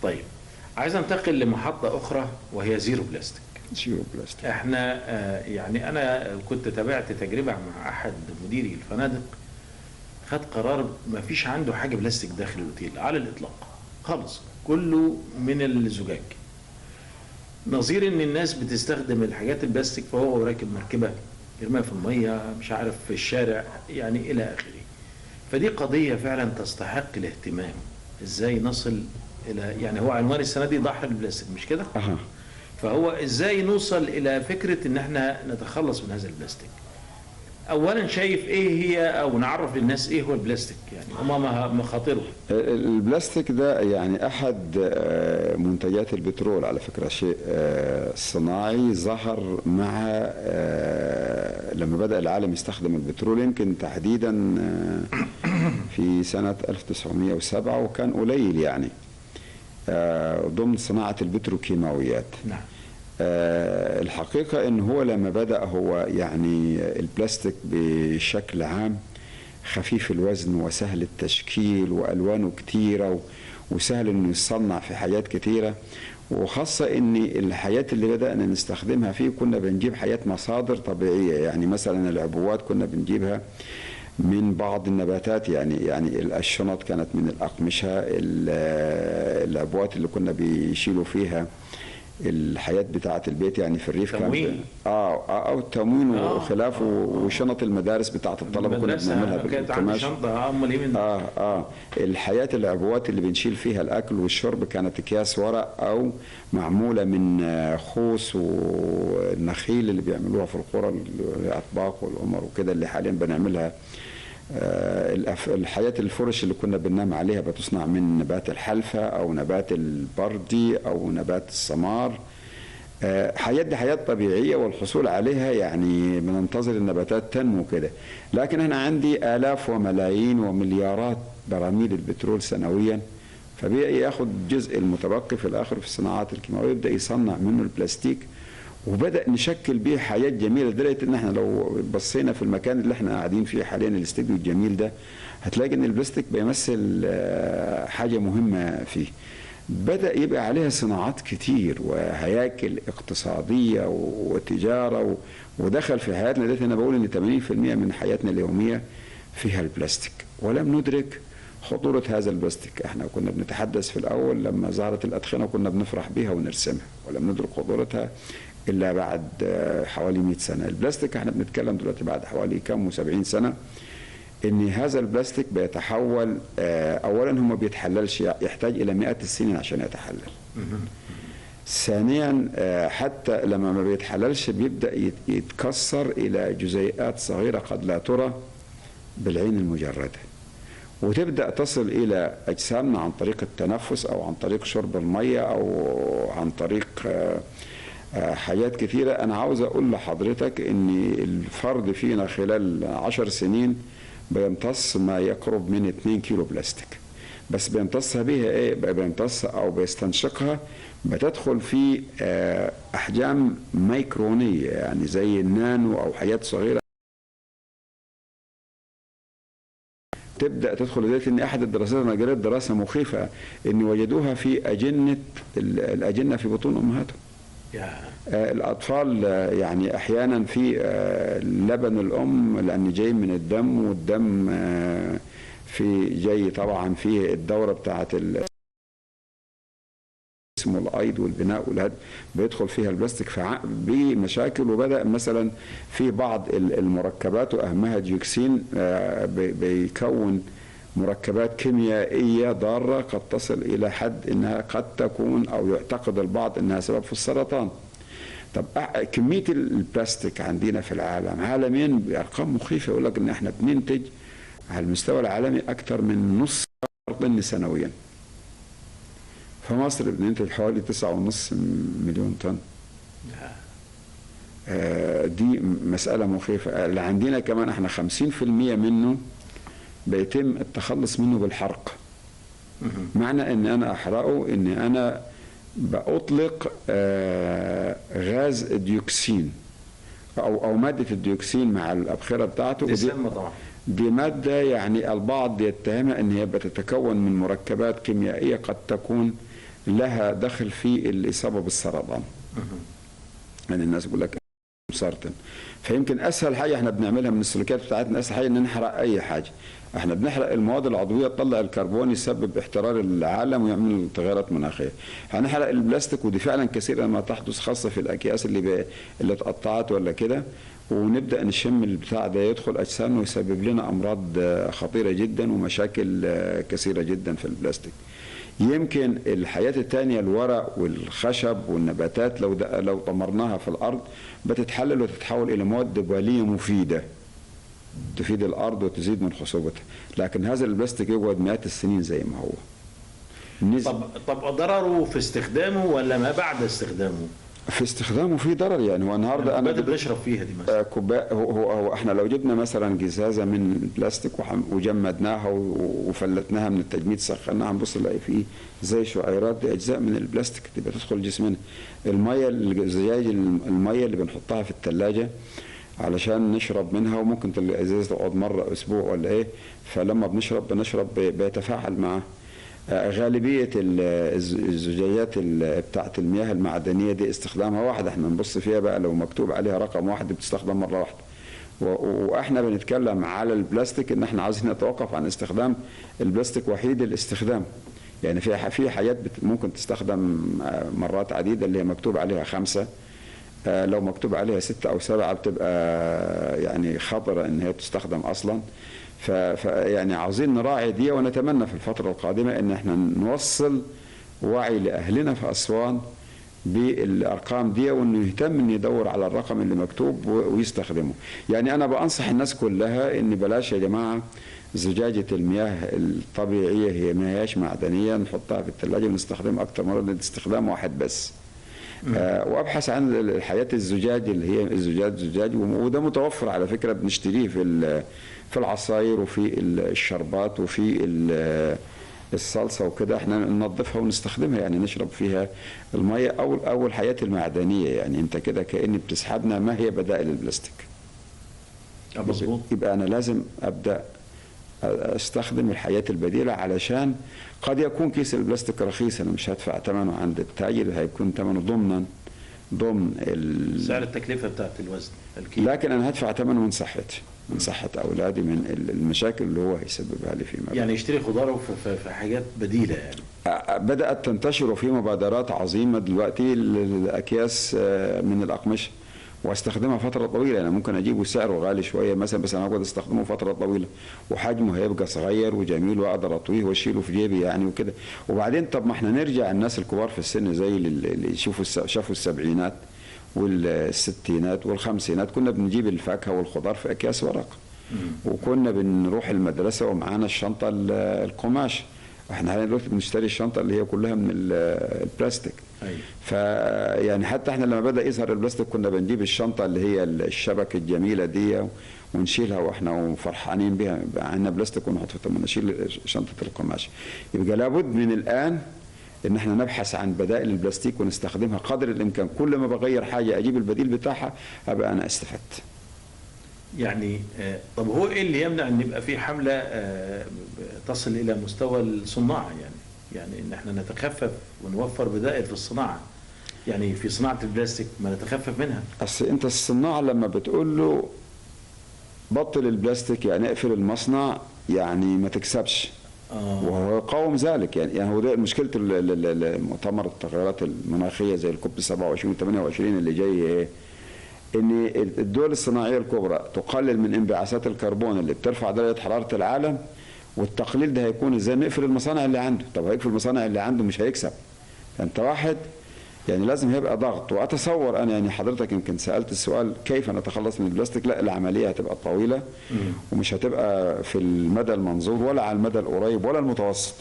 طيب، عايز انتقل لمحطة أخرى وهي زيرو بلاستيك. زيرو بلاستيك. احنا يعني أنا كنت تابعت تجربة مع أحد مديري الفنادق، خد قرار ما فيش عنده حاجة بلاستيك داخل الأوتيل على الإطلاق خالص، كله من الزجاج. نظير ان الناس بتستخدم الحاجات البلاستيك، فهو راكب مركبة يرميها في المية، مش عارف في الشارع، يعني إلى آخره. فدي قضية فعلا تستحق الاهتمام. ازاي نصل الى، يعني هو عنوان السنة دي ضحى البلاستيك، مش كده؟ اها. فهو ازاي نوصل الى فكرة ان احنا نتخلص من هذا البلاستيك؟ اولا شايف ايه هي، او نعرف للناس ايه هو البلاستيك، يعني هما مخاطره. البلاستيك ده يعني احد منتجات البترول على فكره، شيء صناعي ظهر مع لما بدأ العالم يستخدم البترول، يمكن تحديدا في سنه 1907، وكان قليل يعني ضمن صناعه البتروكيماويات. نعم. الحقيقه ان هو لما بدأ هو يعني البلاستيك بشكل عام خفيف الوزن وسهل التشكيل والوانه كتيره وسهل انه يصنع في حاجات كتيره، وخاصه ان الحاجات اللي بدانا نستخدمها فيه كنا بنجيب حاجات مصادر طبيعيه، يعني مثلا العبوات كنا بنجيبها من بعض النباتات، يعني الشنط كانت من الاقمشه، العبوات اللي كنا بيشيلوا فيها الحياة بتاعة البيت يعني في الريف تموين. كان او التموين وخلافه، وشنط المدارس بتاعة الطلبة كنا بنعملها كانت عندي بالقماش. شنطة امال ايه من الحياة العبوات اللي بنشيل فيها الاكل والشرب كانت اكياس ورق او معمولة من خوص والنخيل اللي بيعملوها في القرى، الاطباق والامر وكده، اللي حاليا بنعملها. الحياة الفرش اللي كنا بننام عليها بتصنع من نبات الحلفة أو نبات البردي أو نبات السمار. حياة دي حياة طبيعية، والحصول عليها يعني بننتظر النباتات تنمو كده. لكن أنا عندي آلاف وملايين ومليارات براميل البترول سنويا، فبيئي ياخد الجزء المتبقي في الآخر في الصناعات الكيماوية يبدأ يصنع منه البلاستيك، وبدأ نشكل بيه حاجات جميلة لدرجة ان احنا لو بصينا في المكان اللي احنا قاعدين فيه حاليا الاستوديو الجميل ده، هتلاقي ان البلاستيك بيمثل حاجة مهمة فيه. بدأ يبقى عليها صناعات كتير وهياكل اقتصادية وتجارة ودخل في حياتنا. دلوقتي انا بقول ان 80% من حياتنا اليومية فيها البلاستيك، ولم ندرك خطورة هذا البلاستيك. احنا كنا بنتحدث في الاول لما ظهرت الادخنة كنا بنفرح بيها ونرسمها، ولم ندرك خطورتها الا بعد حوالي 100 سنة. البلاستيك احنا بنتكلم دلوقتي بعد حوالي كم و70 سنة ان هذا البلاستيك بيتحول. اولا هو ما بيتحللش، يحتاج الى مئات السنين عشان يتحلل. ثانيا حتى لما ما بيتحللش بيبدأ يتكسر الى جزيئات صغيرة قد لا ترى بالعين المجردة، وتبدأ تصل إلى أجسامنا عن طريق التنفس أو عن طريق شرب المية أو عن طريق حاجات كثيرة. أنا عاوز أقول لحضرتك إن الفرد فينا خلال 10 سنين بيمتص ما يقرب من 2 كيلو بلاستيك، بس بيمتصها بيها إيه؟ بيمتصها أو بيستنشقها، بتدخل في أحجام ميكرونية يعني زي النانو أو حاجات صغيرة، تبدا تدخل. لذلك ان احد الدراسات انا قريت دراسه مخيفه ان وجدوها في الاجنه في بطون امهاتهم. الاطفال يعني احيانا في لبن الام، لان جاي من الدم، والدم في جاي طبعا في الدوره بتاعه اسمه الايض والبناء والهد، بيدخل فيها البلاستيك بمشاكل. وبدا مثلا في بعض المركبات واهمها ديوكسين بيكون مركبات كيميائيه ضاره قد تصل الى حد انها قد تكون او يعتقد البعض انها سبب في السرطان. طب كميه البلاستيك عندنا في العالم عالميا بارقام مخيفه، يقول لك ان احنا بننتج على المستوى العالمي اكثر من نص طن سنويا. في مصر بننتج حوالي 9.5 مليون طن. دي مسألة مخيفة. اللي عندنا كمان احنا 50% منه بيتم التخلص منه بالحرق. معنى ان انا احرقه ان انا بأطلق غاز الديوكسين او مادة الديوكسين مع الأبخرة بتاعته. دي مادة يعني البعض يتهمها ان هي بتتكون من مركبات كيميائية قد تكون لها دخل في الاصابه بالسرطان. يعني الناس بيقول لك سرطان. فيمكن اسهل حاجه احنا بنعملها من السلوكيات بتاعتنا، اسهل حاجه ان نحرق اي حاجه. احنا بنحرق المواد العضويه تطلع الكربون يسبب احترار العالم ويعمل تغيرات مناخيه. هنحرق البلاستيك، ودي فعلا كثيرا ما تحدث خاصه في الاكياس اللي اتقطعت ولا كده، ونبدا نشم البتاع ده يدخل اجسامنا ويسبب لنا امراض خطيره جدا ومشاكل كثيره جدا في البلاستيك. يمكن الحياة التانية الورق والخشب والنباتات لو طمرناها في الأرض بتتحلل وتتحول إلى مواد بولية مفيدة تفيد الأرض وتزيد من خصوبتها، لكن هذا البلاستيك يقعد مئات السنين زي ما هو. طب ضرره في استخدامه ولا ما بعد استخدامه؟ في استخدامه في ضرر. يعني هو النهارده انا اللي بنشرب فيها دي مثلا كوبايه، هو احنا لو جبنا مثلا جزازه من البلاستيك وجمدناها وفلتناها من التجميد سخناها هنبص نلاقي فيه زي شعيرات، دي اجزاء من البلاستيك تبقى تدخل جسمنا. الميه الزجاج الميه اللي بنحطها في الثلاجه علشان نشرب منها، وممكن الازازه تقعد مره اسبوع ولا ايه، فلما بنشرب بيتفاعل معاه. غالبية الزجاجات بتاعت المياه المعدنية دي استخدامها واحد، احنا نبص فيها بقى لو مكتوب عليها رقم واحد بتستخدم مرة واحدة. واحنا بنتكلم على البلاستيك ان احنا عايزين نتوقف عن استخدام البلاستيك وحيد الاستخدام. يعني في حاجات ممكن تستخدم مرات عديدة اللي هي مكتوب عليها 5، لو مكتوب عليها 6 أو 7 بتبقى يعني خطرة ان هي تستخدم اصلا. يعني عاوزين نراعي دي، ونتمنى في الفترة القادمة ان احنا نوصل وعي لأهلنا في أسوان بالأرقام دي، وانه يهتم انه يدور على الرقم اللي مكتوب ويستخدمه. يعني انا بأنصح الناس كلها ان بلاش يا جماعة زجاجة المياه الطبيعية، هي ما هياش معدنية، نحطها في الثلاجة ونستخدمها أكثر مرة، استخدام واحد بس. وابحث عن الحياة الزجاج اللي هي زجاج، وده متوفر على فكرة، بنشتريه في العصاير وفي الشربات وفي الصلصة وكده، احنا ننظفها ونستخدمها، يعني نشرب فيها المية او الحياة المعدنية. يعني انت كده كأن بتسحبنا ما هي بدائل البلاستيك. مظبوط. يبقى انا لازم ابدأ استخدم الحياة البديلة، علشان قد يكون كيس البلاستيك رخيص، انا مش هدفع ثمنه عند التاجر، هيكون ثمنه ضمن سعر التكلفة بتاعت الوزن الكيلو، لكن انا هدفع ثمنه من صحتي، من صحة اولادي، من المشاكل اللي هو هيسببها لي فيما بعد. يعني يشتري خضاره في حاجات بديلة. يعني بدأت تنتشر في مبادرات عظيمة دلوقتي الأكياس من الأقمشة، واستخدمها فترة طويلة. أنا ممكن أجيبه سعره غالي شوية مثلا، بس أنا أقعد أستخدمه فترة طويلة، وحجمه هيبقى صغير وجميل، وأقدر أطويه وأشيله في جيبي يعني وكده. وبعدين طب ما احنا نرجع الناس الكبار في السن زي اللي شافوا السبعينات والستينات والخمسينات، كنا بنجيب الفاكهة والخضار في أكياس ورق، وكنا بنروح المدرسة ومعانا الشنطة القماش. احنا حاليا دلوقتي بنشتري الشنطه اللي هي كلها من البلاستيك. أيوة. فيعني حتى احنا لما بدا يظهر البلاستيك كنا بنجيب الشنطه اللي هي الشبك الجميله دي ونشيلها واحنا فرحانين بها، عندنا بلاستيك ونحط فيها، نشيل شنطه القماش. يبقى لابد من الان ان احنا نبحث عن بدائل البلاستيك ونستخدمها قدر الامكان. كل ما بغير حاجه اجيب البديل بتاعها ابقى انا استفدت. يعني طب هو ايه اللي يمنع ان يبقى في حمله تصل الى مستوى الصناعه؟ يعني ان احنا نتخفف ونوفر بدائل في الصناعه، يعني في صناعه البلاستيك ما نتخفف منها. اصل انت الصناعه لما بتقول له بطل البلاستيك يعني اقفل المصنع، يعني ما تكسبش. وهو يقاوم ذلك. يعني هو ده مشكله المؤتمر التغيرات المناخيه زي الكوب 27 و28 اللي جاي ايه؟ ان الدول الصناعيه الكبرى تقلل من انبعاثات الكربون اللي بترفع درجه حراره العالم، والتقليل ده هيكون ازاي؟ نقفل المصانع اللي عنده. طب هيقفل المصانع اللي عنده مش هيكسب. فانت واحد يعني لازم هيبقى ضغط. واتصور انا يعني حضرتك يمكن سالت السؤال كيف نتخلص من البلاستيك، لا العمليه هتبقى طويله ومش هتبقى في المدى المنظور ولا على المدى القريب ولا المتوسط،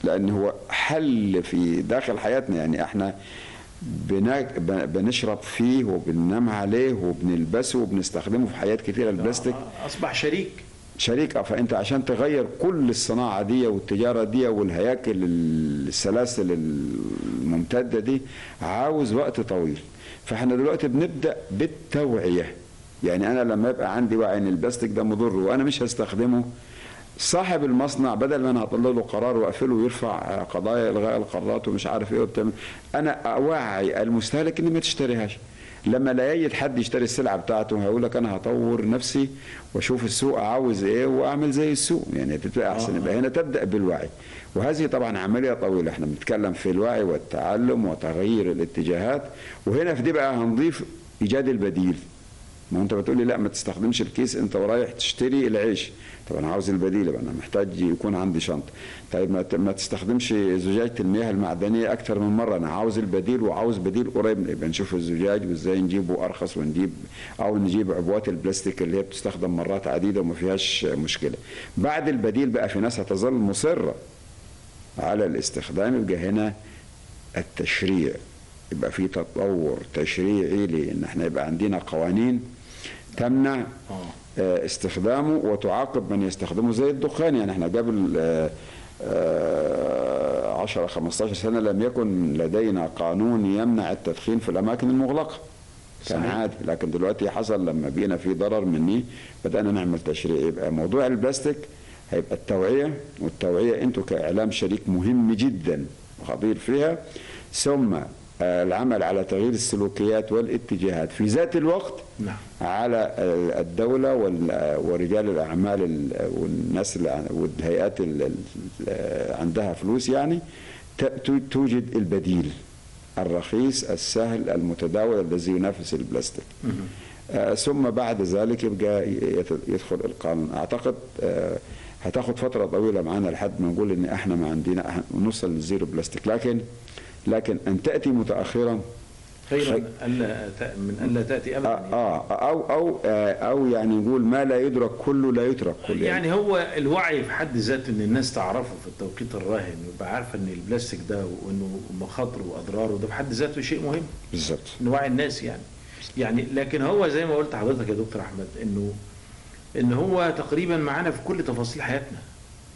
لان هو حل في داخل حياتنا. يعني احنا بنشرب فيه وبننام عليه وبنلبسه وبنستخدمه في حاجات كثيره. البلاستيك اصبح شريك. فانت عشان تغير كل الصناعه دي والتجاره دي والهياكل السلاسل الممتده دي عاوز وقت طويل. فاحنا دلوقتي بنبدا بالتوعيه. يعني انا لما يبقى عندي وعي ان البلاستيك ده مضر وانا مش هستخدمه، صاحب المصنع بدل ما انا هطلع له قرار واقفله ويرفع قضايا الغاء القرارات ومش عارف ايه وبتعمل، انا اوعي المستهلك ان ما تشتريهاش. لما لا يجد حد يشتري السلعه بتاعته هيقول لك انا هطور نفسي واشوف السوق عاوز ايه واعمل زي السوق، يعني تبقى احسن. يبقى هنا تبدا بالوعي، وهذه طبعا عمليه طويله. احنا بنتكلم في الوعي والتعلم وتغيير الاتجاهات، وهنا في دي بقى هنضيف ايجاد البديل. ما انت بتقول لي لا ما تستخدمش الكيس انت ورايح تشتري العيش، طب انا عاوز البديل، يبقى انا محتاج يكون عندي شنطه. طيب ما تستخدمش زجاجه المياه المعدنيه اكثر من مره، انا عاوز البديل وعاوز بديل قريب. يبقى نشوف الزجاج وازاي نجيبه ارخص، ونجيب او نجيب عبوات البلاستيك اللي هي بتستخدم مرات عديده وما فيهاش مشكله. بعد البديل بقى في ناس هتظل مصره على الاستخدام، يبقى هنا التشريع، يبقى في تطور تشريعي لان احنا يبقى عندنا قوانين تمنع استخدامه وتعاقب من يستخدمه زي الدخان. يعني احنا قبل 10 15 سنه لم يكن لدينا قانون يمنع التدخين في الاماكن المغلقه، كان صحيح. عادي. لكن دلوقتي حصل لما بقينا في ضرر مني بدانا نعمل تشريع. يبقى موضوع البلاستيك هيبقى التوعيه، والتوعيه انتوا كاعلام شريك مهم جدا وخطير فيها، ثم العمل على تغيير السلوكيات والاتجاهات في ذات الوقت. نعم. على الدولة ورجال الأعمال والناس والهيئات اللي عندها فلوس يعني توجد البديل الرخيص السهل المتداول الذي ينافس البلاستيك. ثم بعد ذلك يبقى يدخل القانون. أعتقد هتاخد فترة طويلة معانا لحد ما نقول إن احنا ما عندنا نوصل للزيرو بلاستيك، لكن أن تأتي متأخرا خير من ألا تأتي أبدا. أو يعني نقول ما لا يدرك كله لا يترك كله. يعني هو الوعي في حد ذاته إن الناس تعرفه في التوقيت الراهن ويبقى عارفة إن البلاستيك ده وإنه مخاطره وأضراره ده في حد ذاته شيء مهم. بالظبط. نوعي الناس يعني لكن هو زي ما قلت حضرتك يا دكتور أحمد إن هو تقريبا معانا في كل تفاصيل حياتنا،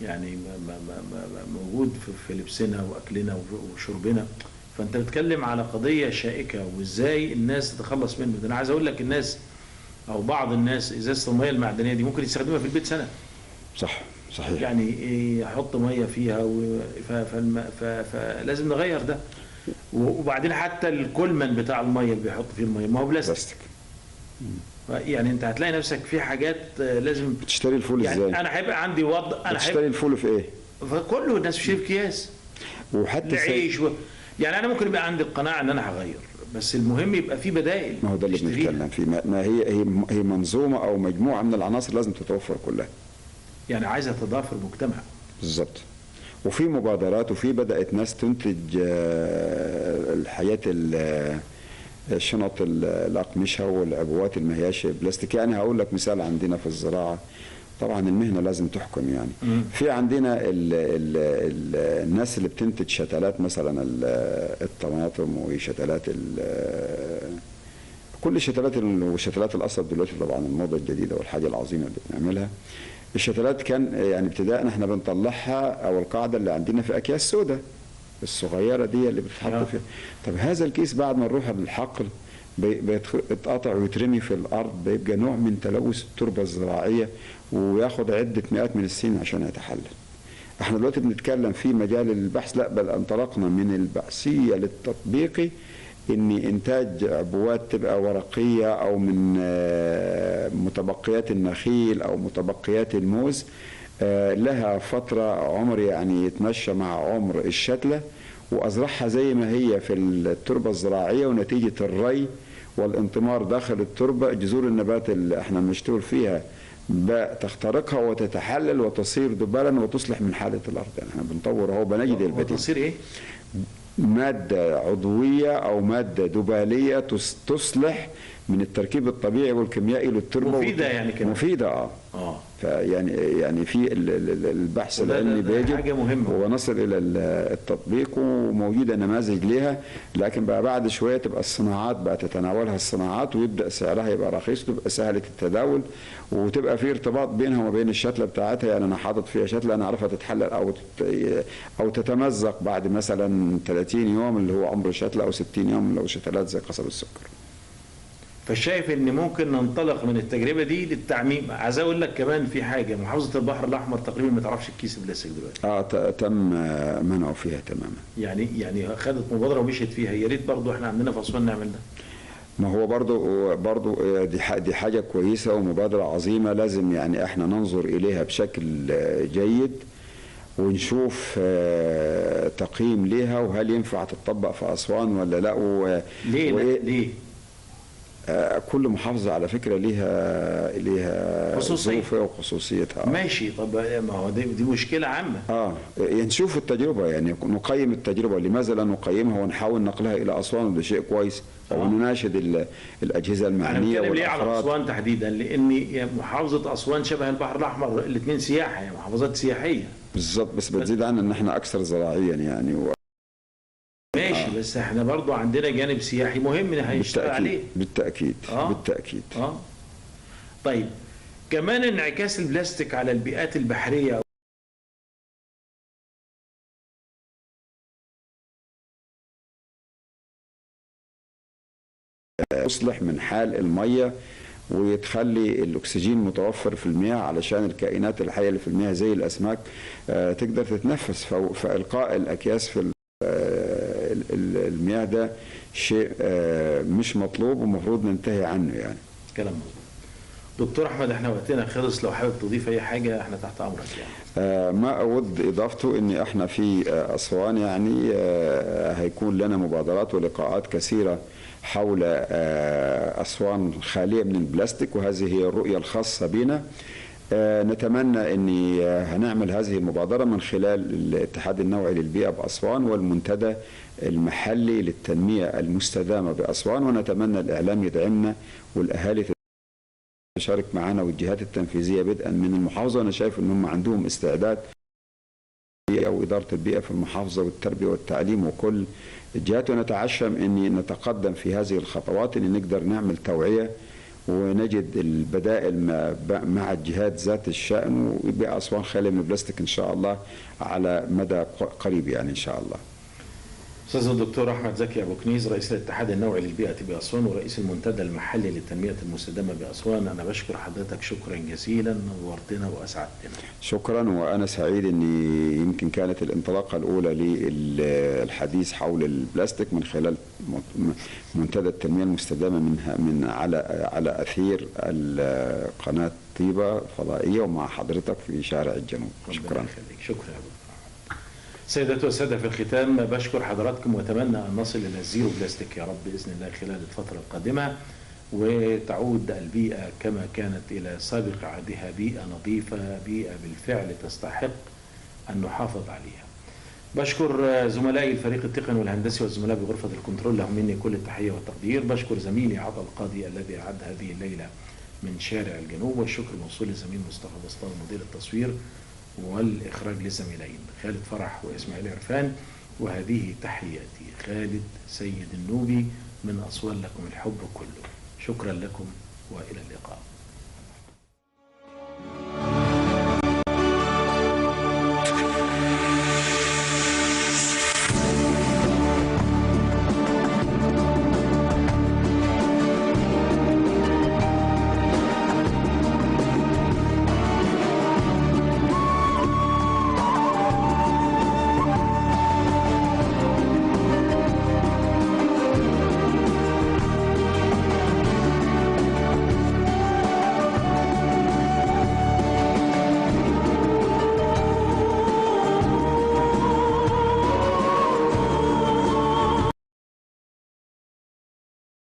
يعني موجود في لبسنا واكلنا وشربنا. فانت بتتكلم على قضيه شائكه وازاي الناس تتخلص منه. ده انا عايز اقول لك الناس او بعض الناس ازازه الميه المعدنيه دي ممكن يستخدمها في البيت سنه. صحيح. يعني يحط ميه فيها فلازم نغير ده. وبعدين حتى الكولمن بتاع الميه اللي بيحط فيه الميه ما هو بلاستيك. يعني انت هتلاقي نفسك في حاجات لازم بتشتري الفول يعني ازاي؟ انا هيبقى عندي وضع، انا بتشتري الفول في ايه؟ فكله الناس بتشتري في اكياس وحتى العيش يعني انا ممكن يبقى عندي القناعه ان انا هغير، بس المهم يبقى في بدائل. ما هو ده اللي بنتكلم فيه. ما هي منظومه او مجموعه من العناصر لازم تتوفر كلها. يعني عايزه تضافر مجتمع. بالظبط. وفي مبادرات وفي بدات ناس تنتج الحياه شنط الأقمشة والعبوات اللي ما هياش بلاستيك. يعني هقول لك مثال عندنا في الزراعة، طبعا المهنة لازم تحكم يعني. في عندنا الناس اللي بتنتج شتلات مثلا الطماطم وشتلات كل الشتلات والشتلات القصب دلوقتي طبعا الموضة الجديدة والحاجة العظيمة اللي بنعملها. الشتلات كان يعني ابتداء احنا بنطلعها او القاعدة اللي عندنا في أكياس سوداء الصغيرة دي اللي بتتحط فيها. طب هذا الكيس بعد ما نروح للحقل بيتقطع ويترمي في الأرض، بيبقى نوع من تلوث التربة الزراعية وياخد عدة مئات من السنين عشان يتحلل. احنا دلوقتي بنتكلم في مجال البحث، لا بل انطلقنا من البحثية للتطبيقي، ان انتاج عبوات تبقى ورقية او من متبقيات النخيل او متبقيات الموز لها فترة عمر يعني يتمشى مع عمر الشتلة، وأزرعها زي ما هي في التربة الزراعية، ونتيجة الري والانطمار داخل التربة جذور النبات اللي احنا بنشتغل فيها تخترقها وتتحلل وتصير دبالا وتصلح من حالة الأرض. يعني احنا بنطور اهو بنجد البديل. وتصير ايه؟ مادة عضوية أو مادة دبالية تصلح من التركيب الطبيعي والكيميائي للتربة. مفيدة يعني كمان. مفيدة فيعني في البحث العلمي بيجب ونصل إلى التطبيق وموجودة نماذج لها، لكن بقى بعد شوية تبقى الصناعات بقى تتناولها الصناعات ويبدأ سعرها يبقى رخيص وتبقى سهلة التداول وتبقى في ارتباط بينها وما بين الشتلة بتاعتها. يعني أنا حاطط فيها شتلة أنا عارفها تتحلل أو تتمزق بعد مثلا 30 يوم اللي هو عمر الشتلة، أو 60 يوم لو شتلات زي قصب السكر. فشايف ان ممكن ننطلق من التجربه دي للتعميم. عايز اقول لك كمان في حاجه، محافظه البحر الاحمر تقريبا ما تعرفش الكيس البلاستيك دلوقتي. تم منعه فيها تماما. يعني خدت مبادره ومشيت فيها. يا ريت برضه احنا عندنا في اسوان نعمل ده. ما هو برضو دي حاجة كويسة ومبادرة عظيمة، لازم يعني احنا ننظر إليها بشكل جيد ونشوف تقييم ليها وهل ينفع تطبق في أسوان ولا لا. ليه؟ كل محافظة على فكرة ليها ظروفها وخصوصيتها. ماشي. طب ما هو دي مشكلة عامة. نشوف التجربة، يعني نقيم التجربة. لماذا لا نقيمها ونحاول نقلها إلى أسوان؟ وده شيء كويس. ونناشد الأجهزة المعنية والأفراد. ليه والأفراد. على أسوان تحديدا؟ لأن محافظة أسوان شبه البحر الأحمر، الاثنين سياحة، يعني محافظات سياحية بالظبط. بس بتزيد عنا إن احنا أكثر زراعيا يعني ماشي. بس احنا برضو عندنا جانب سياحي مهم هيشتغل عليه. بالتأكيد. بالتأكيد. طيب، كمان انعكاس البلاستيك على البيئات البحرية يصلح من حال المية ويتخلي الأكسجين متوفر في المياه علشان الكائنات الحية اللي في المياه زي الأسماك تقدر تتنفس. فإلقاء الأكياس في المياه ده شيء مش مطلوب ومفروض ننتهي عنه يعني. كلام مظبوط. دكتور احمد، احنا وقتنا خلص، لو حابب تضيف اي حاجه احنا تحت امرك يعني. ما اود اضافته ان احنا في اسوان يعني هيكون لنا مبادرات ولقاءات كثيره حول اسوان خاليه من البلاستيك، وهذه هي الرؤيه الخاصه بنا. نتمنى ان هنعمل هذه المبادره من خلال الاتحاد النوعي للبيئه باسوان والمنتدى المحلي للتنميه المستدامه باسوان، ونتمنى الاعلام يدعمنا والاهالي تشارك معنا والجهات التنفيذيه بدءا من المحافظه. انا شايف ان هم عندهم استعداد، او اداره البيئه في المحافظه والتربيه والتعليم وكل الجهات، ونتعشم ان نتقدم في هذه الخطوات، ان نقدر نعمل توعيه ونجد البدائل مع الجهات ذات الشأن، ويبقى أسوان خالية من البلاستيك إن شاء الله على مدى قريب يعني إن شاء الله. أستاذ الدكتور أحمد زكي أبو كنيز، رئيس الاتحاد النوعي للبيئة بأسوان ورئيس المنتدى المحلي للتنمية المستدامة بأسوان، أنا بشكر حضرتك شكرا جزيلا، نورتنا وأسعدتنا. شكرا، وأنا سعيد أني يمكن كانت الانطلاقة الأولى للحديث حول البلاستيك من خلال منتدى التنمية المستدامة من على أثير قناة طيبة الفضائية ومع حضرتك في شارع الجنوب. شكرا. شكرا يا دكتور. سيداتي والسادة، في الختام بشكر حضراتكم واتمنى ان نصل الى الزيرو بلاستيك يا رب باذن الله خلال الفتره القادمه، وتعود البيئه كما كانت الى سابق عهدها، بيئه نظيفه، بيئه بالفعل تستحق ان نحافظ عليها. بشكر زملائي الفريق التقني والهندسي والزملاء بغرفه الكنترول، لهم مني كل التحيه والتقدير. بشكر زميلي عطا القاضي الذي اعد هذه الليله من شارع الجنوب، والشكر موصول للزميل مصطفى بسطام مدير التصوير والإخراج للزميلين خالد فرح وإسماعيل عرفان. وهذه تحياتي، خالد سيد النوبي من أسوان، لكم الحب كله. شكرا لكم وإلى اللقاء.